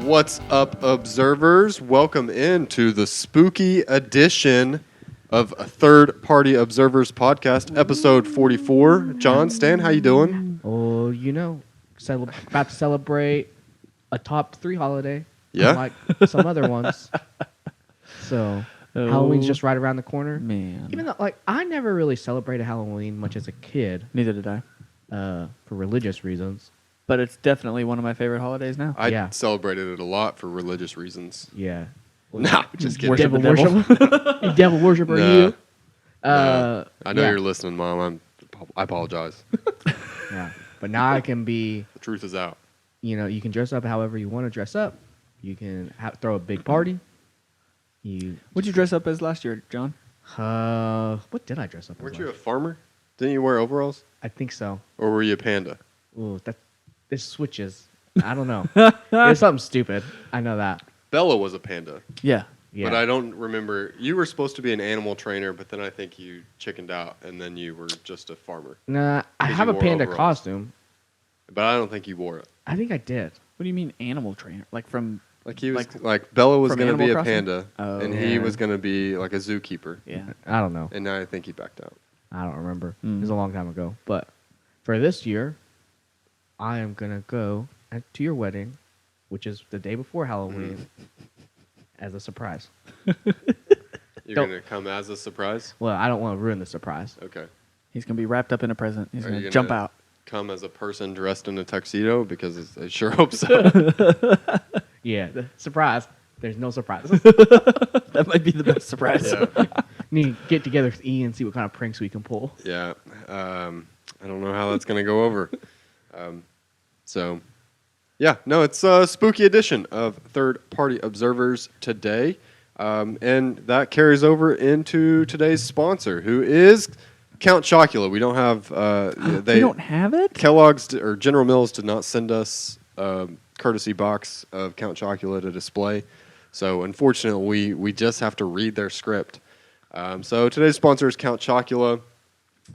What's up, observers? Welcome into the spooky edition of a Third Party Observers podcast, episode 44. John, Stan, how you doing? Oh, about to celebrate a top 3 holiday. Yeah? Like some other ones. So, Halloween's just right around the corner. Man. Even though, I never really celebrated Halloween much as a kid Neither did I. for religious reasons. But it's definitely one of my favorite holidays now. I Yeah. celebrated it a lot for religious reasons. Yeah. Nah, just kidding. Worship Devil the devil. worshiper. You devil worshiper, Nah. you. I know yeah. you're listening, Mom. I apologize. Yeah. But now I can be, The truth is out. you can dress up however you want to dress up. You can throw a big party. What'd you dress up as last year, John? What did I dress up as? Weren't you a last? farmer? Didn't you wear overalls? I think so. Or were you a panda? Ooh, this switches. I don't know. It's something stupid. I know that. Bella was a panda. Yeah. Yeah. But I don't remember. You were supposed to be an animal trainer, but then I think you chickened out, and then you were just a farmer. Nah, I 'Cause have you a wore panda overalls. costume. But I don't think you wore it. I think I did. What do you mean animal trainer? Like from... Like he was, Like, like Bella was from going to be Animal a Crossing? panda, Oh. and he Yeah. was going to be like a zookeeper, Yeah. I don't know. and now I think he backed out. I don't remember. Mm. It was a long time ago. But for this year, I am gonna go to your wedding, which is the day before Halloween, as a surprise. You're Don't- going to come as a surprise. Well, I don't want to ruin the surprise. Okay, He's going to be wrapped up in a present. He's Are going you to jump gonna- out. come as a person dressed in a tuxedo because I sure hope so. Yeah, surprise. There's no surprise. That might be the best surprise. yeah, Need to get together with Ian and see what kind of pranks we can pull. yeah. I don't know how that's going to go over. So, yeah, no, it's a spooky edition of Third Party Observers today. And that carries over into today's sponsor, who is Count Chocula. We don't have We don't have it? Kellogg's or General Mills did not send us a courtesy box of Count Chocula to display. So unfortunately, we just have to read their script. So today's sponsor is Count Chocula,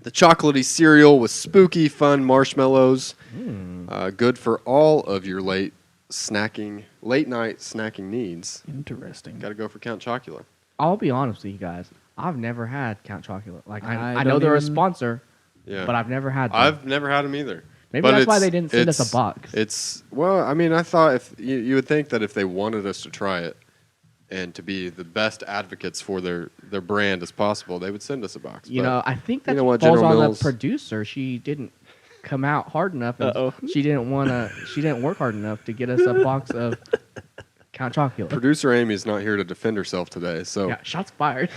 the chocolatey cereal with spooky, fun marshmallows. Good for all of your late night snacking needs. Interesting. Got to go for Count Chocula. I'll be honest with you guys. I've never had Count Chocula. I I know don't they're a even- sponsor, Yeah, but I've never had them. I've never had them either. Maybe But that's why it's- they didn't send us it's- a box. I thought if you would think that if they wanted us to try it and to be the best advocates for their brand as possible, they would send us a box. But I think that you know what, falls General on Mills- the producer. She didn't come out hard enough. And Uh-oh. She didn't work hard enough to get us a box of Count Chocula. producer Amy's not here to defend herself today, so Yeah, shots fired.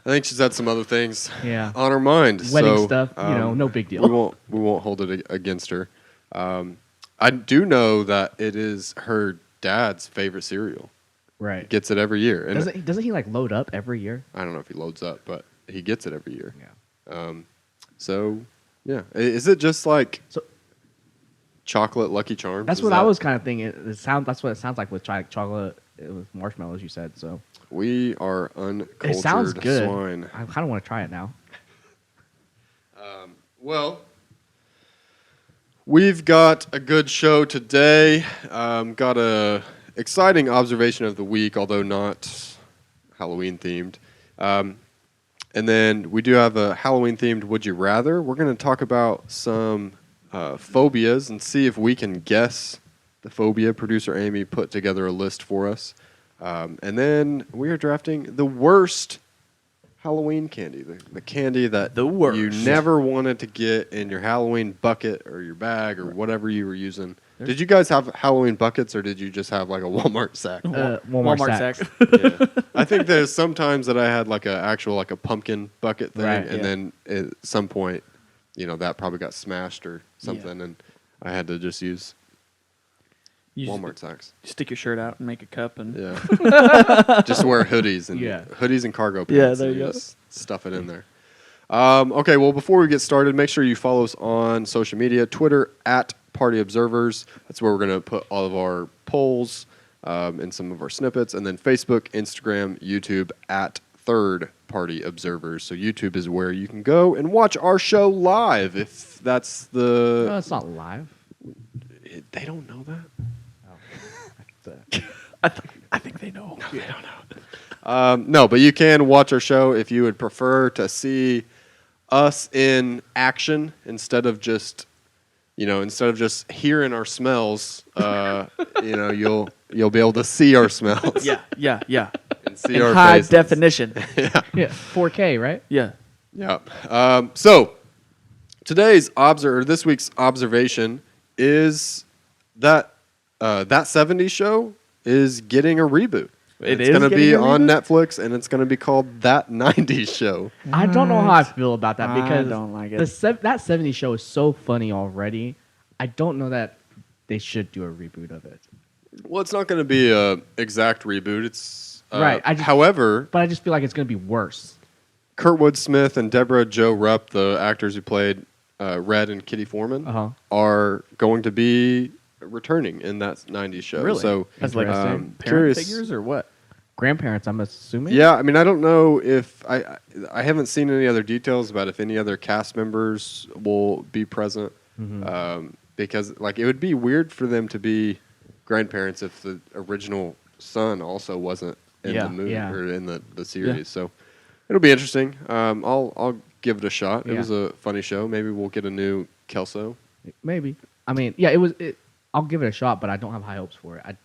I think she's had some other things Yeah. on her mind. Wedding so, stuff, no big deal. We won't hold it against her. I do know that it is her dad's favorite cereal. Right. Gets it every year, and Doesn't he load up every year? I don't know if he loads up, but he gets it every year. Yeah. So, yeah. Is it just like So chocolate Lucky Charms? that's Is what I that- was kind of thinking. That's what it sounds like with chocolate with marshmallows. You said so. We are uncultured It sounds good. swine. I kind of want to try it now. Well, we've got a good show today. Got a exciting observation of the week, although not Halloween themed. And then we do have a Halloween themed Would You Rather. We're going to talk about some phobias and see if we can guess the phobia. Producer Amy put together a list for us. And then we are drafting the worst Halloween candy, the candy that The worst. you never wanted to get in your Halloween bucket or your bag or whatever you were using. Did you guys have Halloween buckets or did you just have like a Walmart sack? Walmart sacks. Yeah. I think there's sometimes that I had like a pumpkin bucket thing, Right, and yeah. then at some point, that probably got smashed or something, and I had to just use You just Walmart sacks. stick your shirt out and make a cup. And Yeah, just wear hoodies and Yeah. hoodies and cargo pants. Yeah, there and you go. just stuff it in there. Okay, well, before we get started, make sure you follow us on social media. Twitter at Party Observers. That's where we're going to put all of our polls and some of our snippets. And then Facebook, Instagram, YouTube at Third Party Observers. So YouTube is where you can go and watch our show live if that's No, the... it's not live. They don't know that. I think they know. They don't know. No, but you can watch our show if you would prefer to see us in action instead of just hearing our smells. You'll be able to see our smells. Yeah. And see In our high faces. definition. Yeah, 4K, right? Yeah. Yeah. So this week's observation is that that 70s show is getting a reboot. It It's is going to be getting a on reboot? Netflix, and it's going to be called That 90s Show. I don't know how I feel about that I because don't like it. that 70s show is so funny already. I don't know that they should do a reboot of it. Well, it's not going to be a exact reboot. It's Right, however, But I just feel like it's going to be worse. Kurtwood Smith and Deborah Jo Rupp, the actors who played Red and Kitty Foreman, Uh-huh. are going to be returning in that 90s show. Really? So As like Interesting. parent curious. figures or what? Grandparents, I'm assuming. Yeah, I mean, I don't know if I haven't seen any other details about if any other cast members will be present, because like it would be weird for them to be grandparents if the original son also wasn't in Yeah, the movie yeah. or in the series. So it'll be interesting. I'll give it a shot. It Yeah. was a funny show. Maybe we'll get a new Kelso. Maybe. I mean, yeah, I'll give it a shot, but I don't have high hopes for it.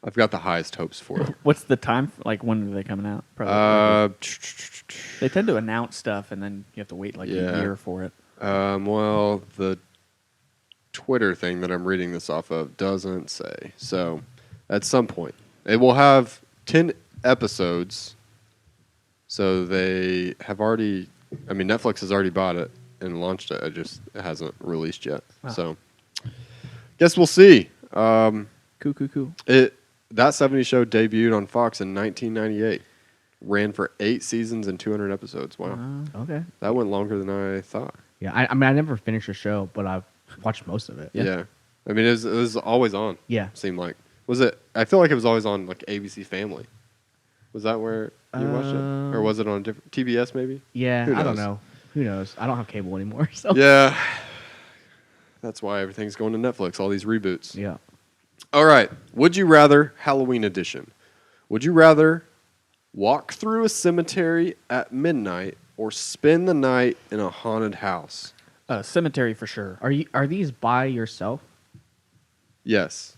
I've got the highest hopes for it. What's the time? Like, when are they coming out? They tend to announce stuff, and then you have to wait like Yeah. a year for it. Well, the Twitter thing that I'm reading this off of doesn't say. So, at some point, it will have 10 episodes. So they have already. I mean, Netflix has already bought it and launched it. It hasn't released yet. Wow. So, guess we'll see. Cool. That 70s show debuted on Fox in 1998. Ran for 8 seasons and 200 episodes. Wow. Okay. That went longer than I thought. Yeah, I mean, I never finished the show, but I've watched most of it. Yeah. I mean, it was always on. Yeah. Seemed like. Was it? I feel like it was always on like ABC Family. Was that where you watched it? Or was it on different TBS maybe? Yeah, Who I don't knows? know. Who knows? I don't have cable anymore, so. Yeah. That's why everything's going to Netflix, all these reboots. Yeah. All right. Would you rather Halloween edition? Would you rather walk through a cemetery at midnight or spend the night in a haunted house? Cemetery for sure. Are these by yourself? Yes.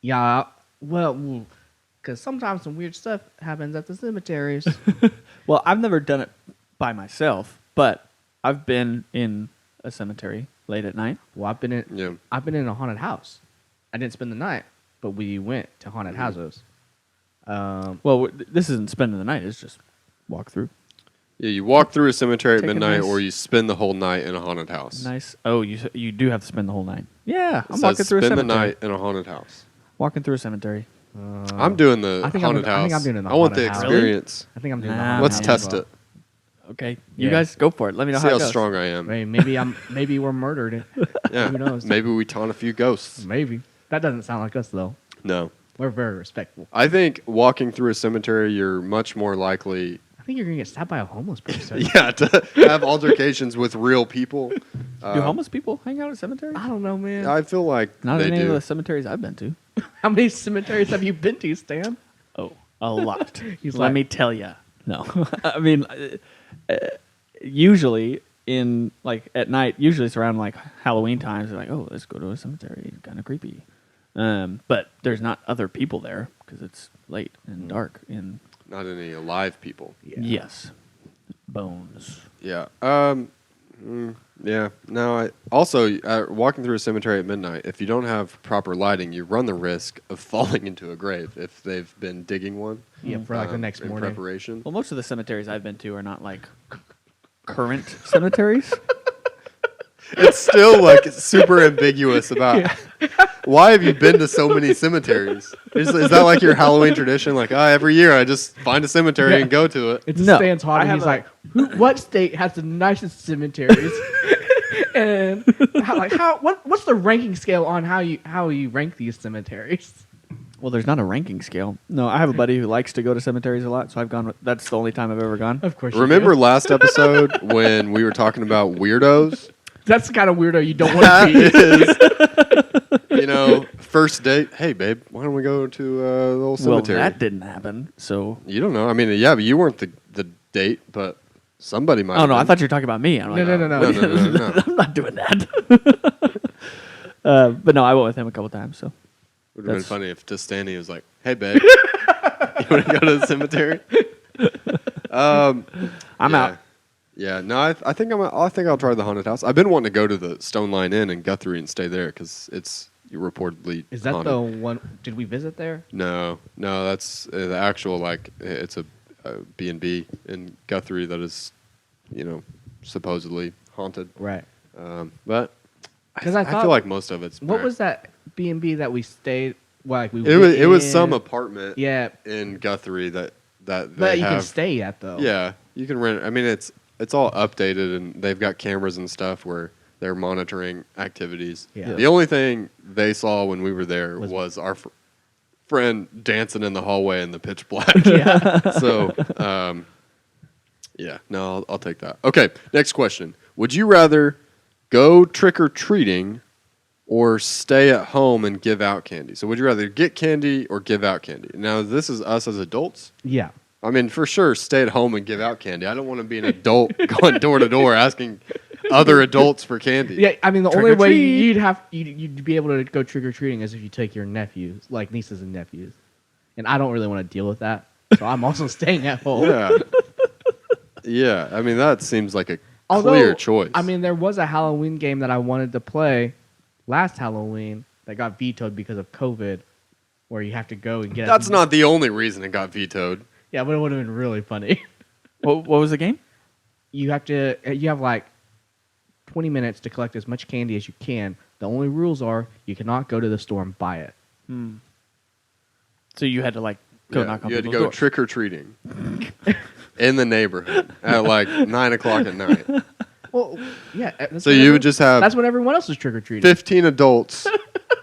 Yeah. Well, because sometimes some weird stuff happens at the cemeteries. Well, I've never done it by myself, but I've been in a cemetery late at night. Well, I've been in a haunted house. I didn't spend the night, but we went to haunted houses. Well, this isn't spending the night. It's just walk through. Yeah, you walk through a cemetery at Take a midnight nice- or you spend the whole night in a haunted house. Nice. Oh, you do have to spend the whole night. Yeah, It I'm says walking through a spend cemetery. the night in a haunted house. Walking through a cemetery. I'm doing the I think haunted I house. think I'm doing the I want the haunted house. experience. I think I'm doing the Nah, haunted Let's house test as well. it. Okay, you Yeah. guys go for it. Let me know See how how it goes. strong I am. Maybe we're murdered. Yeah. Who knows? Maybe we taunt a few ghosts. Maybe. That doesn't sound like us though. No. We're very respectful. I think walking through a cemetery, you're much more likely, I think you're gonna get stabbed by a homeless person. to have altercations with real people. Do homeless people hang out at cemeteries? I don't know, man. I feel like Not they in any of do. the cemeteries I've been to. How many cemeteries have you been to, Stan? Oh, a lot. He's Let like- me tell you. No, I mean, usually in like at night. Usually it's around like Halloween times. They're like, oh, let's go to a cemetery. Kind of creepy. But there's not other people there because it's late and dark. And Not any alive people. Yeah. yes, bones. Yeah. Yeah. No. Walking through a cemetery at midnight, if you don't have proper lighting, you run the risk of falling into a grave if they've been digging one. Yeah, for like the next in morning. preparation. Well, most of the cemeteries I've been to are not like current cemeteries. It's still like super ambiguous about why have you been to so many cemeteries? Is that like your Halloween tradition? Like, every year I just find a cemetery and go to it. It's No, Stan's hot, I and have he's a- like, "What state has the nicest cemeteries?" And what's the ranking scale on how you rank these cemeteries? Well, there's not a ranking scale. No, I have a buddy who likes to go to cemeteries a lot, so I've gone. That's the only time I've ever gone. Of course, Remember you do. last episode when we were talking about weirdos? That's the kind of weirdo you don't want to That be. is You know, first date. Hey, babe, why don't we go to the old Well, cemetery? that didn't happen. So. You don't know. I mean, yeah, but you weren't the date, but somebody might. Oh have no, I been. thought you were talking about me. I'm like, No. No. I'm not doing that. But no, I went with him a couple times. So Would have been That's- funny if Tostani was like, "Hey, babe, you want to go to the cemetery?" I'm yeah. out. Yeah, no, I think I think I'll try the haunted house. I've been wanting to go to the Stone Line Inn in Guthrie and stay there because it's reportedly Is that haunted. the one? Did we visit there? No, that's the actual like it's a B&B in Guthrie that is, supposedly haunted. Right. But 'Cause I feel thought- like most of it's What prac- was that B&B that we stayed? Like we It was went some in? apartment Yeah, in Guthrie that they but you can have. stay at though. Yeah, you can rent. I mean, it's all updated and they've got cameras and stuff where they're monitoring activities. Yeah. The only thing they saw when we were there Was- was our friend dancing in the hallway in the pitch black. Yeah. So, yeah, no, I'll take that. Okay, next question. Would you rather go trick or treating or stay at home and give out candy? So, would you rather get candy or give out candy? Now, this is us as adults. Yeah. I mean, for sure, stay at home and give out candy. I don't want to be an adult going door to door asking other adults for candy. Yeah, I mean the Trick only or way treat. you'd be able to go trick or treating is if you take your nephews, like nieces and nephews, and I don't really want to deal with that, so I'm also staying at home. Yeah. Yeah, I mean, that seems like a Although, clear choice. I mean, there was a Halloween game that I wanted to play last Halloween that got vetoed because of COVID, where you have to go and get. that's not the only reason it got vetoed. Yeah, but it would have been really funny. What was the game? You have like 20 minutes to collect as much candy as you can. The only rules are you cannot go to the store and buy it. So you had to like go Yeah, knock on you had to people's go doors. trick or treating in the neighborhood at like 9:00 at night. Well, yeah. That's So when you would just have That's when everyone else is trick or treating. 15 adults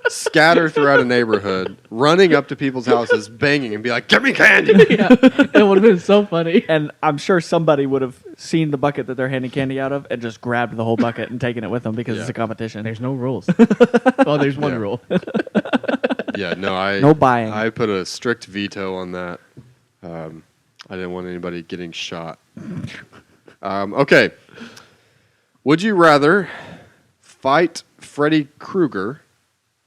scattered throughout a neighborhood, running up to people's houses, banging, and be like, "Give me candy!" Yeah, it would have been so funny. And I'm sure somebody would have seen the bucket that they're handing candy out of and just grabbed the whole bucket and taken it with them because Yeah. it's a competition. There's no rules. Oh, there's one Yeah. rule. Yeah, no, I No buying. I put a strict veto on that. I didn't want anybody getting shot. Okay, would you rather fight Freddy Krueger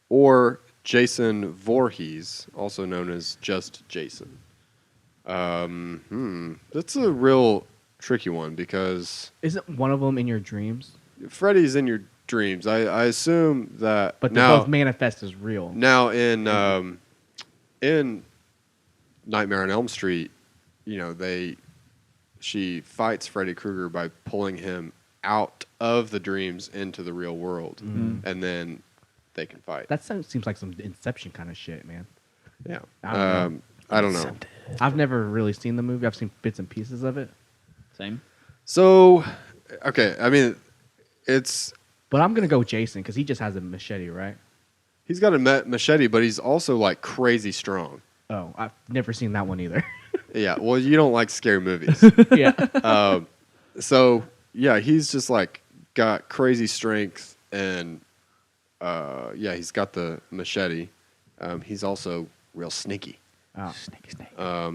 or Jason Voorhees, also known as just Jason? That's a real tricky one because Isn't one of them in your dreams? Freddy's in your dreams. I assume that But they now both manifest as real. now in Nightmare on Elm Street, she fights Freddy Krueger by pulling him out of the dreams into the real world, and then they can fight. That seems like some Inception kind of shit, man. Yeah, I I don't know. I've never really seen the movie. I've seen bits and pieces of it. Same. So, okay, I mean, But I'm going to go with Jason because he just has a machete, right? he's got a machete, but he's also like crazy strong. Oh, I've never seen that one either. Yeah, well, you don't like scary movies. Yeah. So yeah, he's just like got crazy strength, and yeah, he's got the machete. He's also real sneaky. Oh. Snake.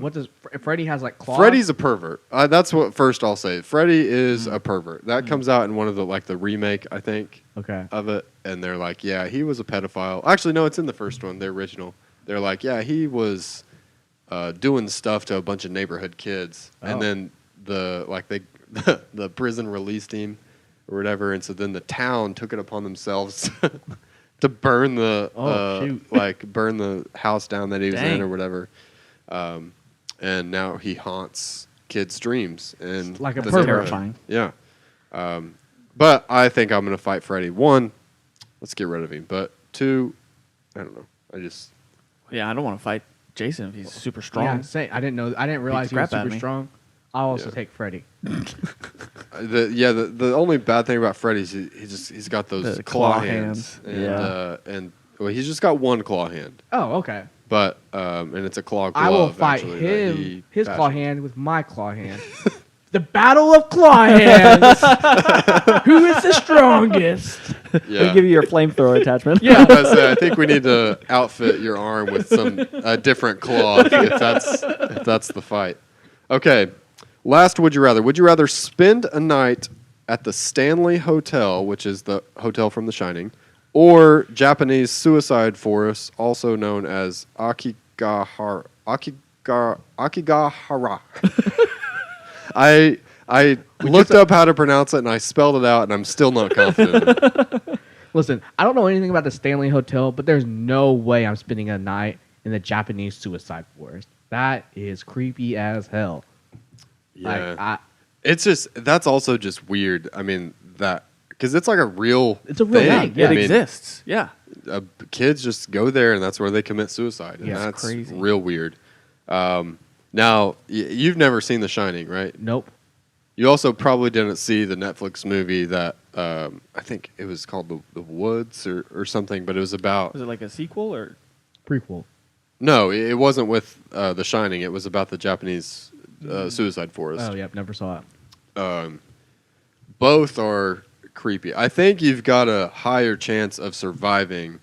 What does Freddy has like claws? Freddy's a pervert. That's what first I'll say. Freddy is a pervert. That comes out in one of the remake, I think, Okay. of it, and they're like, yeah, he was a pedophile. Actually, no, it's in the first one, the original. They're like, yeah, he was doing stuff to a bunch of neighborhood kids, Oh. and then the prison released him or whatever, and so then the town took it upon themselves to burn the shoot. burn the house down that he was in Dang. or whatever. And now he haunts kids' dreams and Like a the pervert. neighborhood. Terrifying. Yeah. But I think I'm going to fight Freddy. One, let's get rid of him. But two, I don't know. Yeah, I don't want to fight Jason if he's super strong. Yeah, I didn't realize he was crap out of super me. strong. I'll also Yeah. take Freddy. The only bad thing about Freddy is he's got those The claw claw hands. hands. And, Yeah. and well, he's just got one claw hand. Oh, okay. But and it's a claw glove. I will fight actually, that him, he his claw fashioned. hand with my claw hand. The battle of claw hands. Who is the strongest? Yeah. We'll give you your flamethrower attachment. Yeah. I think we need to outfit your arm with some different cloth if that's the fight. Okay, last would you rather? Would you rather spend a night at the Stanley Hotel, which is the hotel from The Shining, or Japanese suicide forest, also known as Akigahara? I looked up how to pronounce it and I spelled it out and I'm still not confident. Listen, I don't know anything about the Stanley Hotel, but there's no way I'm spending a night in the Japanese suicide forest. That is creepy as hell. Yeah. Like, It's just that's also just weird. I mean that because it's like a real It's a real thing, yeah. It I mean, exists. Yeah. kids just go there and that's where they commit suicide, and Yeah, it's that's crazy. real weird. Now you've never seen The Shining, right? Nope. You also probably didn't see the Netflix movie that I think it was called The Woods or something, but it was about Was it like a sequel or? Prequel. no, it wasn't with The Shining. It was about the Japanese suicide forest. Oh, yep. Never saw it. Both are creepy. I think you've got a higher chance of surviving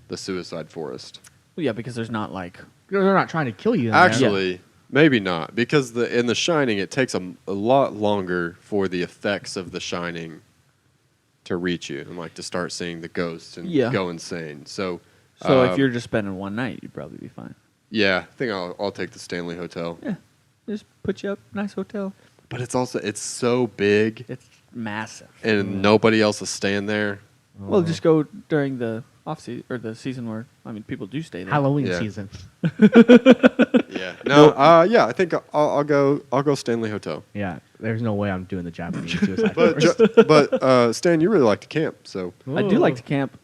the suicide forest. Well, yeah, because there's not like. They're not trying to kill you. in there. Actually, maybe not, because in The Shining, it takes a lot longer for the effects of The Shining to reach you and like to start seeing the ghosts and Yeah. go insane. So, So if you're just spending one night, you'd probably be fine. yeah, I think I'll take the Stanley Hotel. Yeah. Just put you up, nice hotel. But it's so big It's massive. and nobody else is staying there. Well, just go during the off season or the season where people do stay there. Halloween Yeah. season. Yeah. No. Yeah. I think I'll go Stanley Hotel. Yeah. There's no way I'm doing the Japanese suicide But forest. Stan, you really like to camp, so I do like to camp,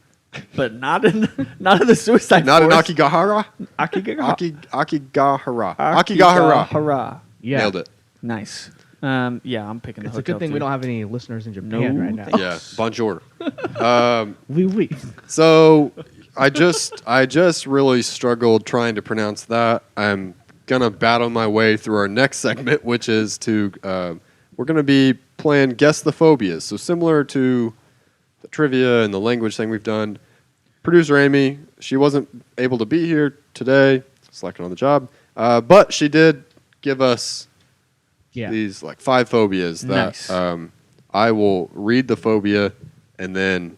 but not in the suicide. not in forest. Akigahara. Akigahara. Akigahara. Yeah. Nailed it. Nice. Yeah, I'm picking the It's a hotel. good thing too. we don't have any listeners in Japan No right now. thanks. Yeah. Bonjour. Oui. So I just really struggled trying to pronounce that. I'm gonna battle my way through our next segment, which is we're gonna be playing guess the phobias. So similar to the trivia and the language thing we've done. Producer Amy, she wasn't able to be here today, selected on the job, but she did give us Yeah. these like 5 phobias that Nice. I will read the phobia and then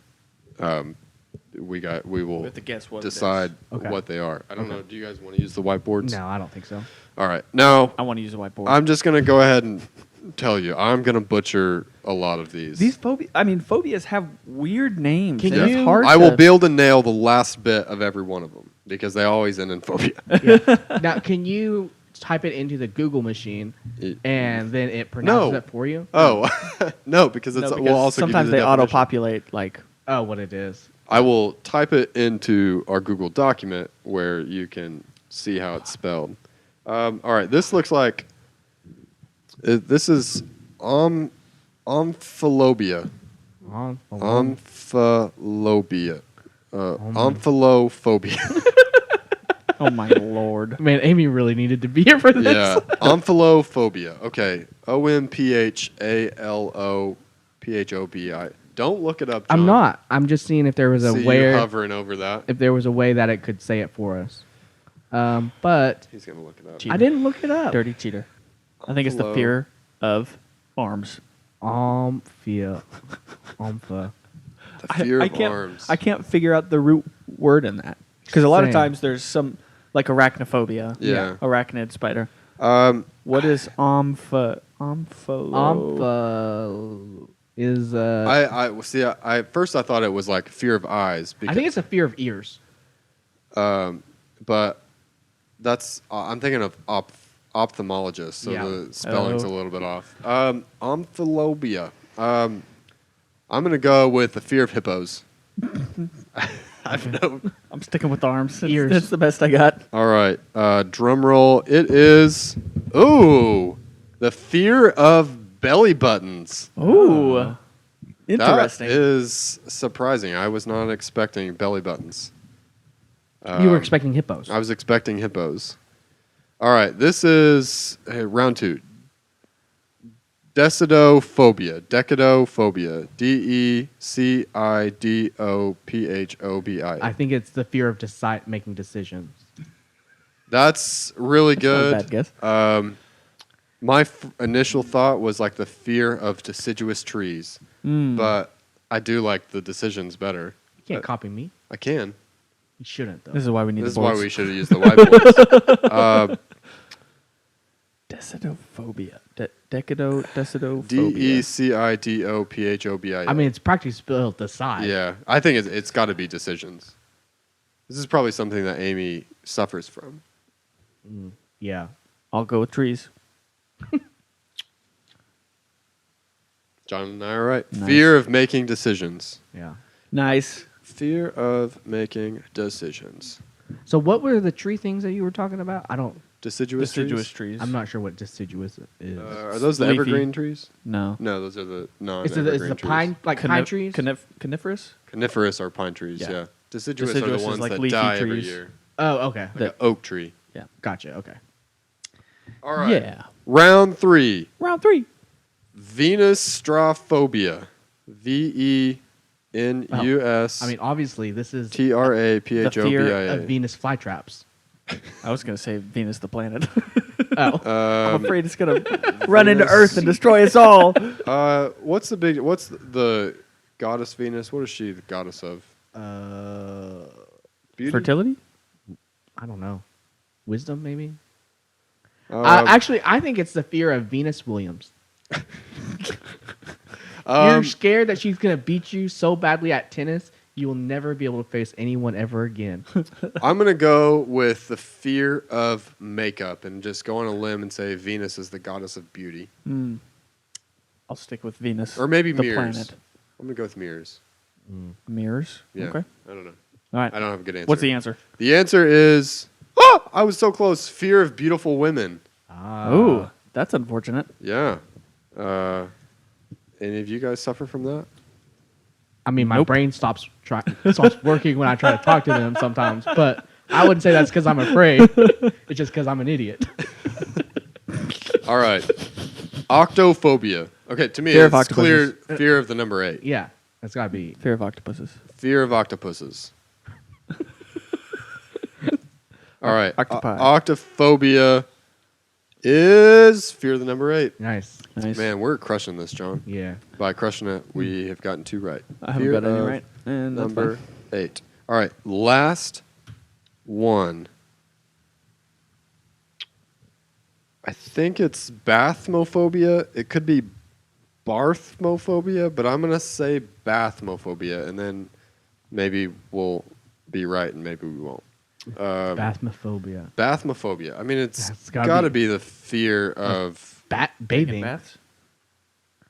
we will We have to guess what it is. decide Okay. what they are. I don't know. Do you guys want to use the whiteboards? No, I don't think so. All right. Now I want to use a whiteboard. I'm just gonna go ahead and tell you I'm gonna butcher a lot of these. These phobias have weird names. Can and you- It's hard I will to- be able to nail the last bit of every one of them because they always end in phobia. Yeah. Now, can you type it into the Google machine It- and then it pronounces No. it for you? Oh no, because No, it's because we'll also give you sometimes the they definition. auto-populate like. Oh, what it is. I will type it into our Google document where you can see how it's spelled. All right, this looks like this is omphilobia. Omphilobia. Omphalophobia. Oh my lord! Man, Amy really needed to be here for this. Yeah, omphalophobia. Okay, OMPHALOPHOBI. Don't look it up, John. I'm not. I'm just seeing if there was a See you way hovering over that. if there was a way that it could say it for us. But He's gonna look it up. Cheater. I didn't look it up. Dirty cheater. I think it's the Omphalo- fear of arms. Ompha. The fear I of can't. arms. I can't figure out the root word in that because a lot of Same. times there's some like arachnophobia. Yeah. Arachnid spider. Um, What is omphalo? Ompha is I see. I at first I thought it was like fear of eyes. I think it's a fear of ears. but that's I'm thinking of ophthalmologist, so Yeah. the spelling's Oh. a little bit off. Omphilobia. I'm gonna go with the fear of hippos. I've no. I'm sticking with arms. Ears. That's the best I got. All right, drum roll. It is the fear of belly buttons. Ooh, interesting. That is surprising. I was not expecting belly buttons. You were expecting hippos. I was expecting hippos. All right, this is round 2. Decidophobia. Decidophobia. Decidophobia. I think it's the fear of making decisions. That's really That's not a good. bad guess. My initial thought was like the fear of deciduous trees, but I do like the decisions better. You can't copy me. I can. You shouldn't though. This is why we need This is the why boards. we should have used the whiteboards. Decidophobia. Decidophobia. Decidophobia. I mean, it's practically spelled decide. yeah, I think it's got to be decisions. This is probably something that Amy suffers from. Yeah. I'll go with trees. John and I are right. Nice. Fear of making decisions. Yeah. Nice. Fear of making decisions. So what were the tree things that you were talking about? I don't. Deciduous Deciduous trees. trees. I'm not sure what deciduous is. Are those the Leafy. evergreen trees? No. No, those are the is non-evergreen the trees. pine pine trees? Coniferous? Coniferous are pine trees, Yeah. yeah. Deciduous are Deciduous the is ones like that leafy die every trees. year. Oh, okay. Like The- an oak tree. Yeah. Gotcha. Okay. All right. Yeah. Round 3. Round 3. Venustrophobia. Venus. I mean, obviously, this is Traphobia. of Venus flytraps. I was going to say Venus the planet. Oh, I'm afraid it's going to run into Earth and destroy us all. What's the goddess Venus? What is she the goddess of? Beauty? Fertility? I don't know. Wisdom, maybe. Um, Actually, I think it's the fear of Venus Williams. You're scared that she's gonna beat you so badly at tennis, you will never be able to face anyone ever again. I'm gonna go with the fear of makeup and just go on a limb and say Venus is the goddess of beauty, I'll stick with Venus. or maybe the mirrors. planet. I'm gonna go with mirrors. Mirrors? Yeah. Okay. I don't know. All right. I don't have a good answer. What's the answer? The answer is I was so close. Fear of beautiful women. Oh, that's unfortunate. Yeah. Any of you guys suffer from that? I mean, my Nope. brain stops working when I try to talk to them sometimes. But I wouldn't say that's because I'm afraid. It's just because I'm an idiot. All right. Octophobia. Okay, to me, Fear of it's clear octopuses. fear of the number 8. Yeah, that's gotta be. Fear of octopuses. Fear of octopuses. All right. Octopi. Octophobia is fear of the number 8. Nice. Nice. Man, we're crushing this, John. Yeah. By crushing it, we have gotten 2 right. I haven't Fear got any of right. And that's Number fine. 8. All right, last one. I think it's bathmophobia. It could be barthmophobia, but I'm going to say bathmophobia, and then maybe we'll be right and maybe we won't. Bathmophobia. Bathmophobia. I mean, it's That's got gotta to be the fear of... Bathing. Baths?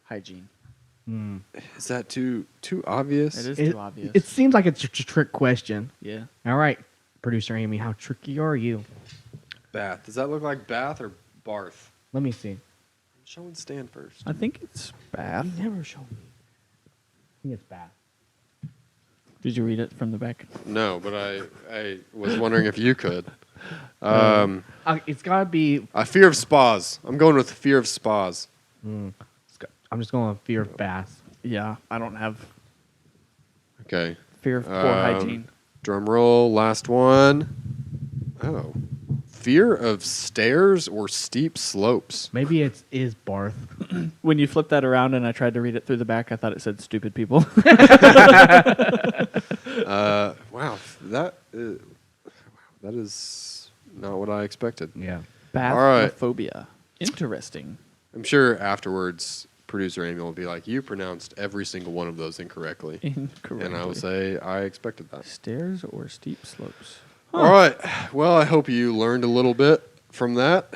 Hygiene. Is that too obvious? It is It, too obvious. it seems like it's a trick question. yeah. All right, producer Amy, how tricky are you? Bath. Does that look like bath or barth? Let me see. Show and stand first. I think it's bath. You never show me. I think it's bath. Did you read it from the back? No, but I was wondering if you could. It's gotta be. A fear of spas. I'm going with fear of spas. I'm just going with fear of baths. Yeah. I don't have Okay. fear of poor hygiene. Drum roll. Last one. Oh. Fear of stairs or steep slopes. Maybe it is Barth. When you flip that around and I tried to read it through the back, I thought it said stupid people. Wow. That is not what I expected. Yeah. Bathmophobia. Interesting. I'm sure afterwards, producer Amy will be like, "You pronounced every single one of those incorrectly," Incorrect. and I will say, "I expected that." Stairs or steep slopes? All right. Well, I hope you learned a little bit from that.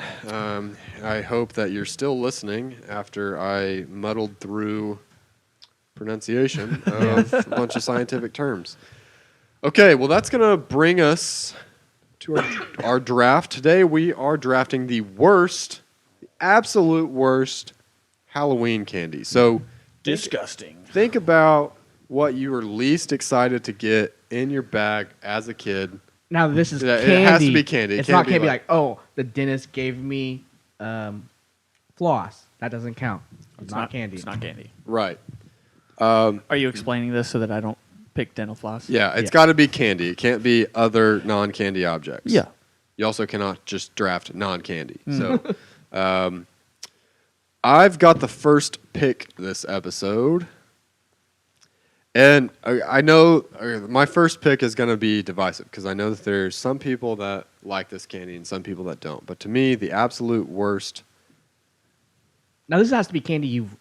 I hope that you're still listening after I muddled through pronunciation of a bunch of scientific terms. Okay, well, that's going to bring us to our draft. Today, we are drafting the worst, the absolute worst Halloween candy. So Disgusting. think about what you were least excited to get in your bag as a kid. Now this is Yeah, it candy. has to be candy. It It's can't not be candy like- like, oh, the dentist gave me floss. That doesn't count. It's not candy. It's not candy. Right. Are you explaining this so that I don't pick dental floss? Yeah, it's Yeah. got to be candy. It can't be other non-candy objects. Yeah. You also cannot just draft non-candy. So, I've got the first pick this episode, and I know my first pick is going to be divisive because I know that there's some people that like this candy and some people that don't. But to me, the absolute worst. Now this has to be candy you've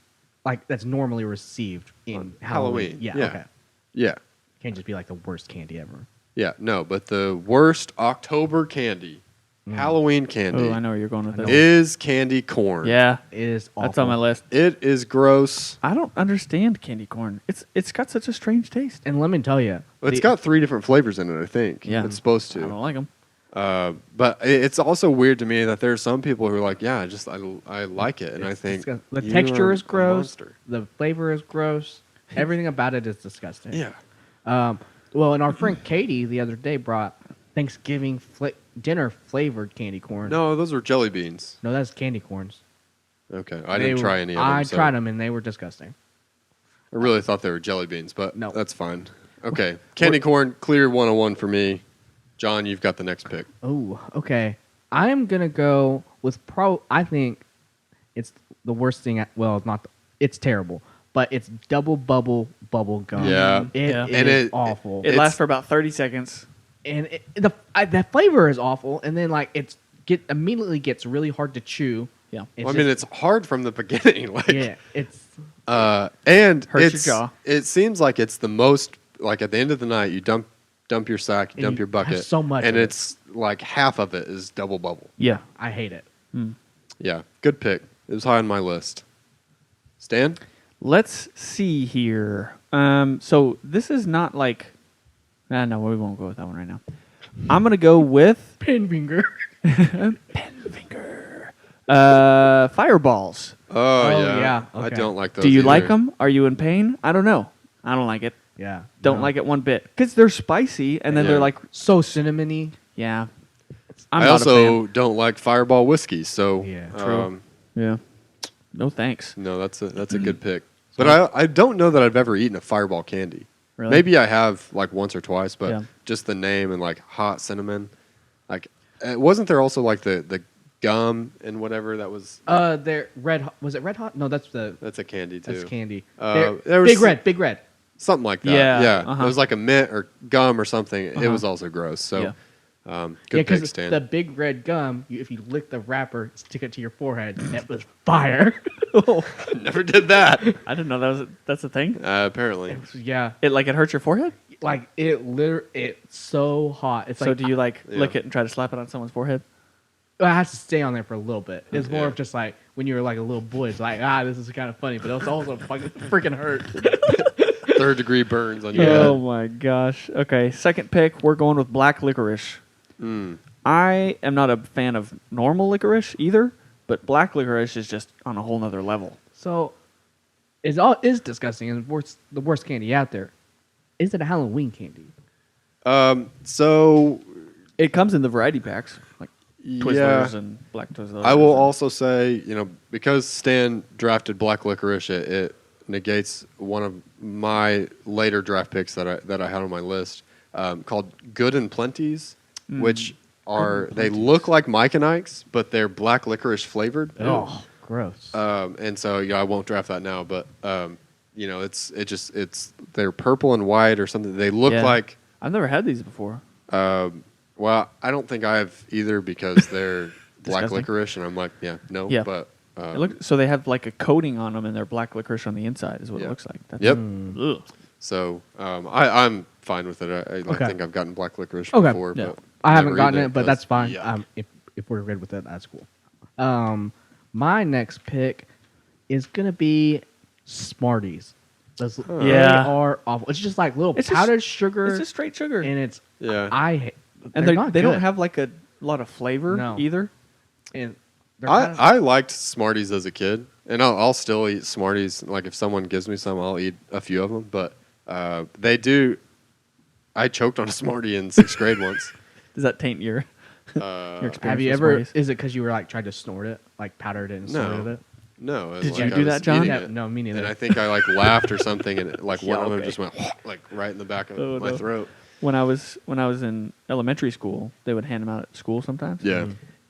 like that's normally received in On Halloween. Halloween, Yeah, yeah. okay. Yeah, Can't just be like the worst candy ever. yeah, no, but the worst October candy, Halloween candy, Oh, I know where you're going with this. is candy corn. Yeah, It is awful. that's on my list. It is gross. I don't understand candy corn. It's got such a strange taste. And let me tell you, It's got 3 different flavors in it, I think. Yeah. It's supposed I don't to. like them. But it's also weird to me that there are some people who are like, yeah, I like it. And I think the you texture are is a gross. monster. The flavor is gross. Everything about it is disgusting. Yeah. Well, and our friend Katie the other day brought Thanksgiving dinner flavored candy corn. No, those were jelly beans. No, that's candy corns. Okay. I didn't try any of them. I so tried them and they were disgusting. I really thought they were jelly beans, but No. that's fine. Okay. Candy corn, clear 101 for me. John, you've got the next pick. Oh, okay. I'm gonna go with I think it's the worst thing. Well, it's not. It's terrible, but it's double bubble gum. Yeah. It Yeah. is And it- awful. It lasts for about 30 seconds. And the flavor is awful. And then like immediately gets really hard to chew. Yeah. It's Well, I mean, just- it's hard from the beginning. Like, yeah. It's and Hurts your jaw. It seems like it's the most like at the end of the night, you dump your sack, you And dump you your bucket, have so much and of it. it's like half of it is double bubble. Yeah. I hate it. Yeah, good pick. It was high on my list. Stan? Let's see here. So this is not like. No, we won't go with that one right now. I'm gonna go with Pin finger. fireballs. Oh, yeah, I okay. don't like those. Do you like either. them? Are you in pain? I don't know. I don't like it. Yeah. Don't no. like it one bit because they're spicy and then Yeah. they're like, So cinnamony. yeah. I not a also fan. don't like Fireball whiskey, so Yeah. True. Yeah. No thanks. no, that's a good pick. But I don't know that I've ever eaten a Fireball candy. Really? Maybe I have like once or twice, but Yeah. just the name and like hot cinnamon, like wasn't there also like the gum and whatever that was? They're red. Was it red hot? No, that's That's a candy too. that's candy. There They're was big red. Something like that. Yeah, Yeah. uh-huh. It was like a mint or gum or something. It Uh-huh. was also gross. So, Yeah. Yeah, good pick, because Stan. the big red gum, if you lick the wrapper, stick it to your forehead, it was fire. Never did that. I didn't know that's a thing. Apparently. Yeah, It hurts your forehead. like it's so hot. It's So like do you like Yeah. lick it and try to slap it on someone's forehead? it has to stay on there for a little bit. It's more Yeah. of just like when you were like a little boy. It's like this is kind of funny, but it's also fucking freaking hurt. Third degree burns on your Oh head. my gosh. Okay, second pick. We're going with black licorice. Mm. I am not a fan of normal licorice either, but black licorice is just on a whole nother level. So is disgusting and the worst candy out there. Is it a Halloween candy? So, It comes in the variety packs, like Twizzlers yeah. and black Twizzlers. I will also say, because Stan drafted black licorice, it negates one of my later draft picks that I had on my list, called Good and Plenty's, which they look like Mike and Ike's, but they're black licorice flavored. Oh, gross. And so I won't draft that now, but they're purple and white or something. They look Yeah. like. I've never had these before. Well, I don't think I have either because they're black Disgusting. licorice, and I'm like, no. Yeah. But So they have like a coating on them, and they're black licorice on the inside. Is what Yeah. it looks like. That's, Yep. Ugh. So I'm fine with it. I Okay. think I've gotten black licorice Okay. before. Yeah. But I haven't never gotten eaten it, but because- that's fine. yeah. If we're good with it, that's cool. My next pick is gonna be Smarties. Those, They Yeah. are awful. It's just like little It's just- powdered sugar, It's just straight sugar, and it's Yeah. I hate. and they're not they don't good. have like a lot of flavor No. either. And they're I, kinda- I liked Smarties as a kid, and I'll still eat Smarties. Like if someone gives me some, I'll eat a few of them. But they do. I choked on a Smartie in 6th grade once. Does that taint your your experience have you with ever? Smarties? Is it because you were like tried to snort it, like powdered it and snorted No. it? No. Did like, you I do was that, John? eating Yeah, it. no, me neither. And I think I like laughed or something, and it, like one Yeah, of them okay. just went like right in the back of Oh, my no. throat. When I was in elementary school, they would hand them out at school sometimes. Yeah.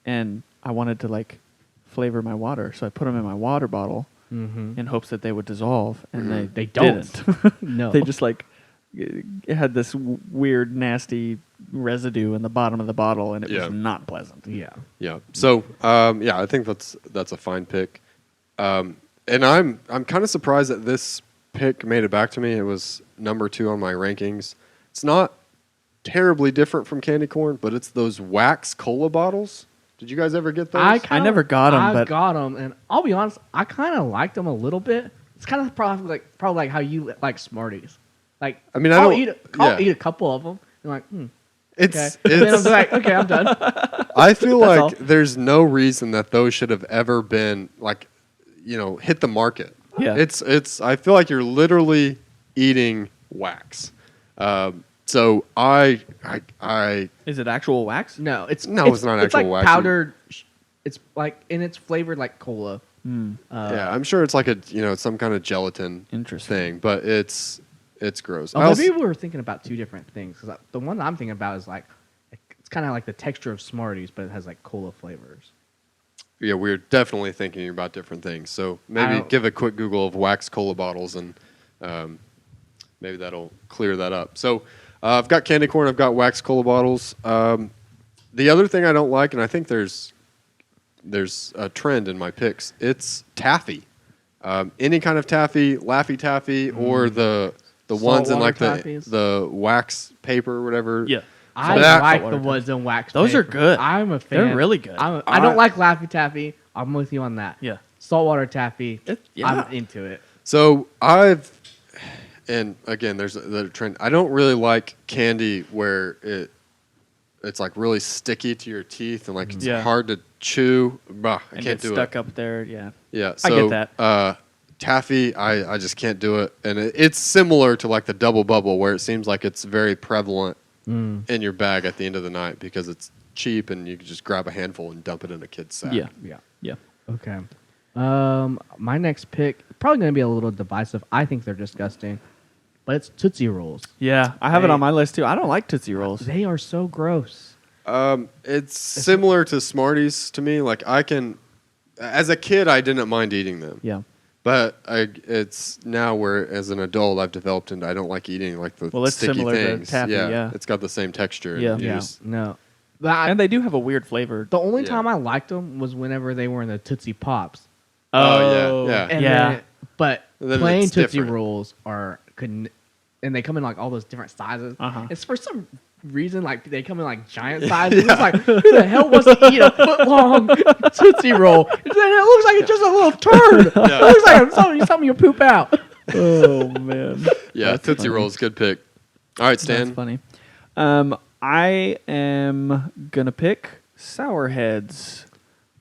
And I wanted to like flavor my water, so I put them in my water bottle Mm-hmm. in hopes that they would dissolve, and They don't. didn't. No. They just like it had this weird, nasty residue in the bottom of the bottle, and it Yeah. was not pleasant. Yeah. Yeah. So yeah, I think that's a fine pick. And I'm kind of surprised that this pick made it back to me. It was number 2 on my rankings. It's not terribly different from candy corn, but it's those wax cola bottles. Did you guys ever get those? I never got 'em, I but- got them, and I'll be honest, I kind of liked them a little bit. It's kind of probably like how you like Smarties. Like, I mean, I'll yeah. eat a couple of them. And like, okay. It's And then I'm it's. like, okay, I'm done. I feel That's like all. there's no reason that those should have ever been like, hit the market. Yeah. It's. I feel like you're literally eating wax. So I Is it actual wax? No, it's No, it's not It's actual like wax. powdered. It's like, and it's flavored like cola. yeah, I'm sure it's like some kind of gelatin Interesting. thing, but it's gross. Oh, I also- maybe we were thinking about two different things. Cause the one I'm thinking about is like, it's kind of like the texture of Smarties, but it has like cola flavors. yeah, we're definitely thinking about different things. So maybe don't- give a quick Google of wax cola bottles, and maybe that'll clear that up. So I've got candy corn. I've got wax cola bottles. The other thing I don't like, and I think there's a trend in my picks. It's taffy. Any kind of taffy, Laffy Taffy, or the ones in Saltwater like taffies? the wax paper or whatever. Yeah. I that- like Saltwater the ones in wax. Those are paper. good. I'm a fan. They're really good. I don't like Laffy Taffy. I'm with you on that. Yeah. Saltwater Taffy. Yeah. I'm into it. So and again, there's the trend. I don't really like candy where it's like really sticky to your teeth and like it's Yeah. hard to chew. Bah, I And can't get do stuck it. up there. Yeah. Yeah, I so, get that. Taffy, I just can't do it, and it's similar to like the double bubble where it seems like it's very prevalent in your bag at the end of the night because it's cheap and you can just grab a handful and dump it in a kid's sack. Yeah. Yeah. Yeah. Okay. My next pick probably going to be a little divisive. I think they're disgusting, but it's Tootsie Rolls. Yeah. I have it They- on my list too. I don't like Tootsie Rolls. They are so gross. It's similar to Smarties to me. Like as a kid, I didn't mind eating them. Yeah. But it's now where, as an adult, I've developed into I don't like eating like the Well, it's sticky similar to things. taffy, yeah. It's got the same texture. Yeah. and you Yeah. just- No. But And they do have a weird flavor. the only Yeah. time I liked them was whenever they were in the Tootsie Pops. Oh, yeah. And Yeah. then, but And then plain it's Tootsie different. Rolls and they come in like all those different sizes. Uh-huh. It's for some reason like they come in like giant sizes. It's like who the hell wants to eat a foot long Tootsie Roll? And then it looks like it's just a little turd. It looks like something you poop out. Oh man. Yeah, That's Tootsie funny. Rolls, good pick. All right, Stan. That's funny. I am gonna pick Sour Heads.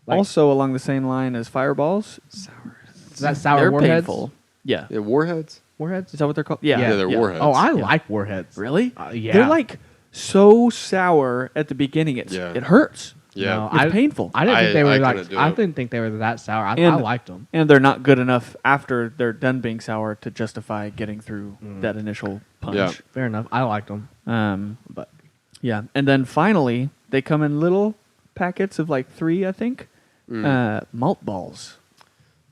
Like- Also along the same line as Fireballs. Is that sour They're warheads? painful. Yeah. Yeah, Warheads. Warheads? Is that what they're called? Yeah. Yeah, they're Warheads. Oh, I Yeah. like warheads. Really? Yeah. They're like so sour at the beginning. It hurts. Yeah. No, It's painful. I didn't think they I were couldn't like. do I it. didn't think they were that sour. I And- liked them. And they're not good enough after they're done being sour to justify getting through that initial punch. Yeah. Fair enough. I liked them, but Yeah. And then finally, they come in little packets of like 3, I think. Malt balls.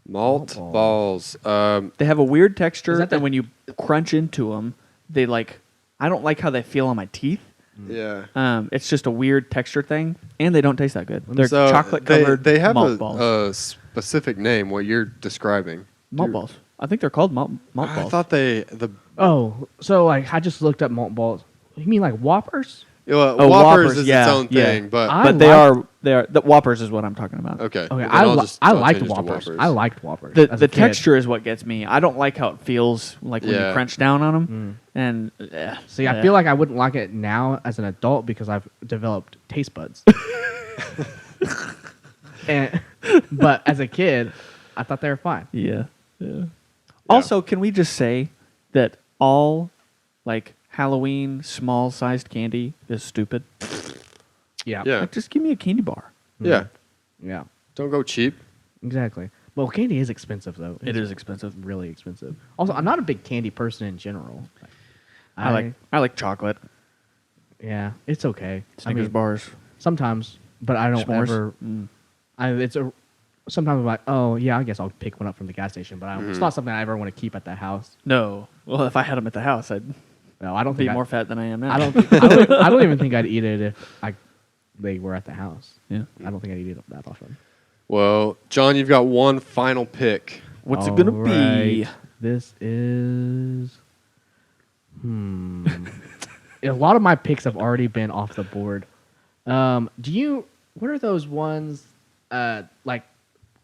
Malt Malt balls. They have a weird texture, Is that the- and when you crunch into them, they like. I don't like how they feel on my teeth. Yeah. It's just a weird texture thing, and they don't taste that good. They're So chocolate covered. They have malt balls. a specific name. What you're describing. Malt balls. I think they're called malt balls. I thought the so like I just looked up malt balls. You mean like Whoppers? Whoppers is yeah, its own yeah. thing, but I but they like- are the Whoppers is what I'm talking about. okay. Okay, then I'll I I'll liked change it to Whoppers. I liked Whoppers. The as a kid. texture is what gets me. I don't like how it feels like when you Yeah. crunch down on them. And See, I feel like I wouldn't like it now as an adult because I've developed taste buds. But as a kid, I thought they were fine. yeah. Also, can we just say that all like Halloween small sized candy is stupid? Yeah. Yeah. Like, just give me a candy bar. Yeah. Yeah. Don't go cheap. Exactly. Well, candy is expensive though. It It's is expensive. really expensive. Also, I'm not a big candy person in general. I like chocolate. Yeah, it's okay. Snickers bars. Sometimes, but I don't S'mores. ever. Sometimes I'm like, oh yeah, I guess I'll pick one up from the gas station, but it's not something I ever want to keep at the house. No. Well, if I had them at the house, I'd No, I don't be think more fat than I am now. I don't even think I'd eat it if they were at the house. Yeah. I don't think I'd eat it that often. Well, John, you've got one final pick. What's it gonna be? Alright, this is. A lot of my picks have already been off the board. What are those ones? Like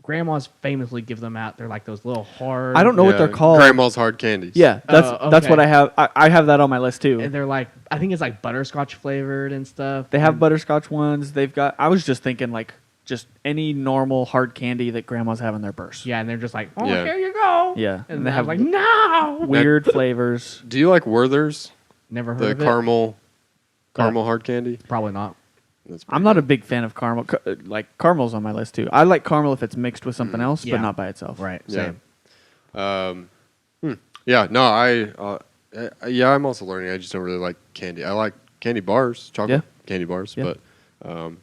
grandmas famously give them out. They're like those little hard. I don't know what they're called. Grandma's hard candies. Yeah, that's okay. what I have. I have that on my list too. And they're like, I think it's like butterscotch flavored and stuff. They have And- butterscotch ones. They've got. I was just thinking like just any normal hard candy that grandmas have in their purse. Yeah, and they're just like, oh, Yeah. here you go. Yeah, And they I have was like, no. weird flavors. Do you like Werther's? Never heard The of it. caramel hard candy? Probably not. That's I'm not a big fan of caramel. Like caramel's on my list too. I like caramel if it's mixed with something else, Yeah. but not by itself. Right. Yeah. Same. Yeah, no, I'm also learning. I just don't really like candy. I like candy bars, chocolate candy bars, Yeah. but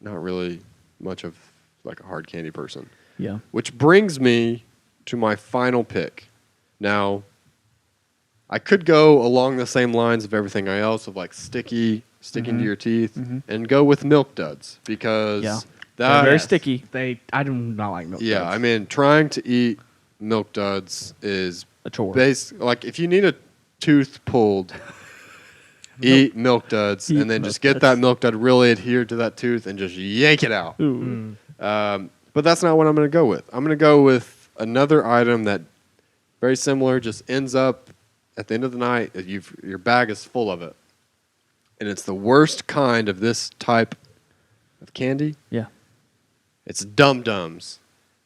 not really much of like a hard candy person. Yeah. Which brings me to my final pick. Now, I could go along the same lines of everything else of like sticking to your teeth, and go with Milk Duds because Yeah. that They're very sticky. I do not like milk. Yeah, duds. I mean, trying to eat Milk Duds is A chore. like if you need a tooth pulled, eat Milk Duds, Eat and then Milk just get Duds. that Milk Dud really adhered to that tooth and just yank it out. Ooh. But that's not what I'm going to go with. I'm going to go with another item that very similar, just ends up at the end of the night, your bag is full of it. And it's the worst kind of this type of candy. Yeah. It's Dum Dums,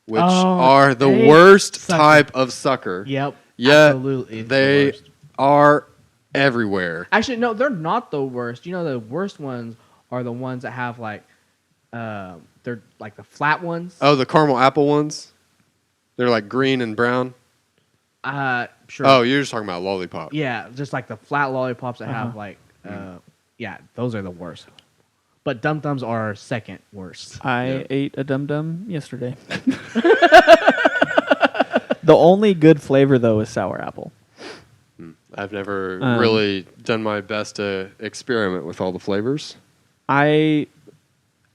which Oh, are the they worst suck. type of sucker. Yep. Yet absolutely. the they worst. are everywhere. Actually, no, they're not the worst. You know, the worst ones are the ones that have like, they're like the flat ones. Oh, the caramel apple ones? They're like green and brown? Sure. Oh, you're just talking about lollipop. Yeah, just like the flat lollipops that have like, yeah, those are the worst. But Dum Dums are second worst. I ate a Dum Dum yesterday. The only good flavor though is sour apple. I've never Um, really done my best to experiment with all the flavors. I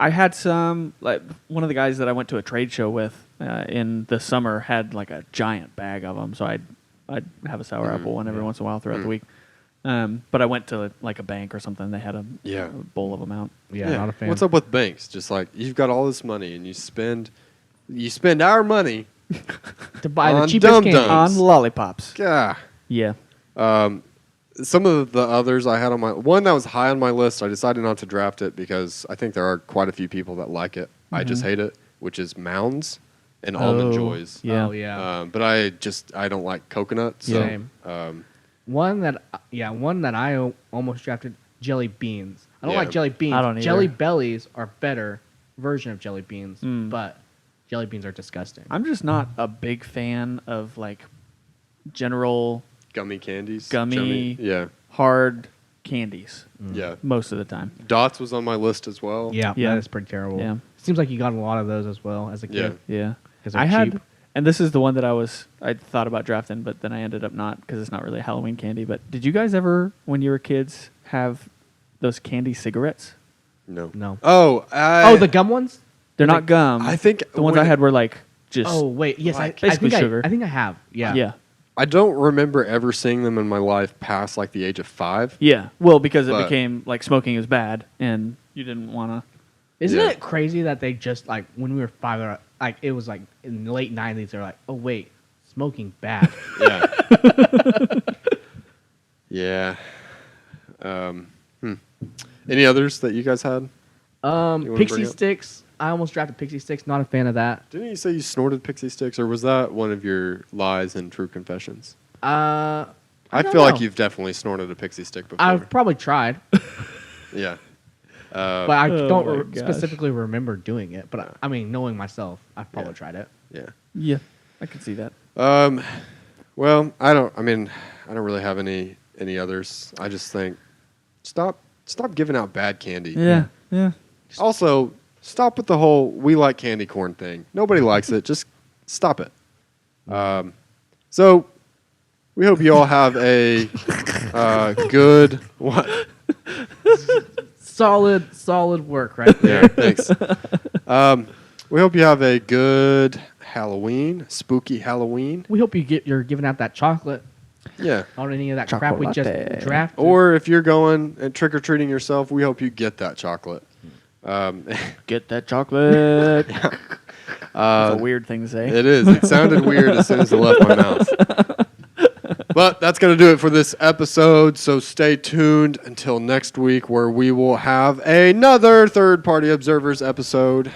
had some, like one of the guys that I went to a trade show with in the summer had like a giant bag of them, so I'd have a sour apple one every once in a while throughout the week. But I went to like a bank or something. They had a bowl of them out. Yeah, not a fan. What's up with banks? Just like you've got all this money and you spend our money. To buy the on cheapest Dum candy. Dums. On lollipops. Yeah. Yeah. Some of the others I had on my one that was high on my list. I decided not to draft it because I think there are quite a few people that like it. I just hate it, which is Mounds and Almond Joys. Yeah. Oh yeah. But I don't like coconut. So, Same. One that I almost drafted, Jelly Beans. I don't Yeah. like Jelly Beans. I don't either. Jelly Bellies are better version of Jelly Beans, Mm. but Jelly Beans are disgusting. I'm just not a big fan of like general gummy candies. Gummy. Yeah. hard candies Yeah. most of the time. Dots was on my list as well. Yeah, Yeah. that is pretty terrible. Yeah. Seems like you got a lot of those as well as a kid. Yeah. 'Cause they're I had, cheap. and this is the one that I thought about drafting, but then I ended up not because it's not really Halloween candy. But did you guys ever, when you were kids, have those candy cigarettes? No. No. Oh, Oh, the gum ones? They're Like, not gum. I think the ones when- I had were like just. Oh wait, yes, Like, basically sugar. I think I have. Yeah. yeah. I don't remember ever seeing them in my life past like the age of 5. Yeah. Well, because it But- became like smoking is bad, and you didn't want to. Isn't Yeah. it crazy that they just like when we were 5, like it was like in the late 90s, they're like, oh wait, smoking bad. Yeah. Yeah. Any others that you guys had? You wanna Pixie bring up? Sticks. I almost drafted Pixie Sticks. Not a fan of that. Didn't you say you snorted Pixie Sticks, or was that one of your lies and true confessions? I I don't feel like know. you've definitely snorted a Pixie Stick before. I've probably tried. Yeah. But I Oh don't my gosh. specifically remember doing it. But I mean, knowing myself, I've probably tried it. Yeah. Yeah, I can see that. Well, I don't really have any others. I just think stop giving out bad candy. Yeah. Also, stop with the whole "we like candy corn" thing. Nobody likes it. Just stop it. So we hope you all have a good what? Solid work right there. Yeah, thanks. We hope you have a good Halloween, spooky Halloween. We hope you're giving out that chocolate Yeah. on any of that crap we just Chocolate. drafted. Or if you're going and trick or treating yourself, we hope you get that chocolate. Get that chocolate. That's a weird thing to say. It is. It sounded weird as soon as it left my mouth. But that's going to do it for this episode. So stay tuned until next week where we will have another Third Party Observers episode.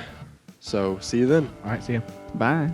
So see you then. All right, see ya. Bye.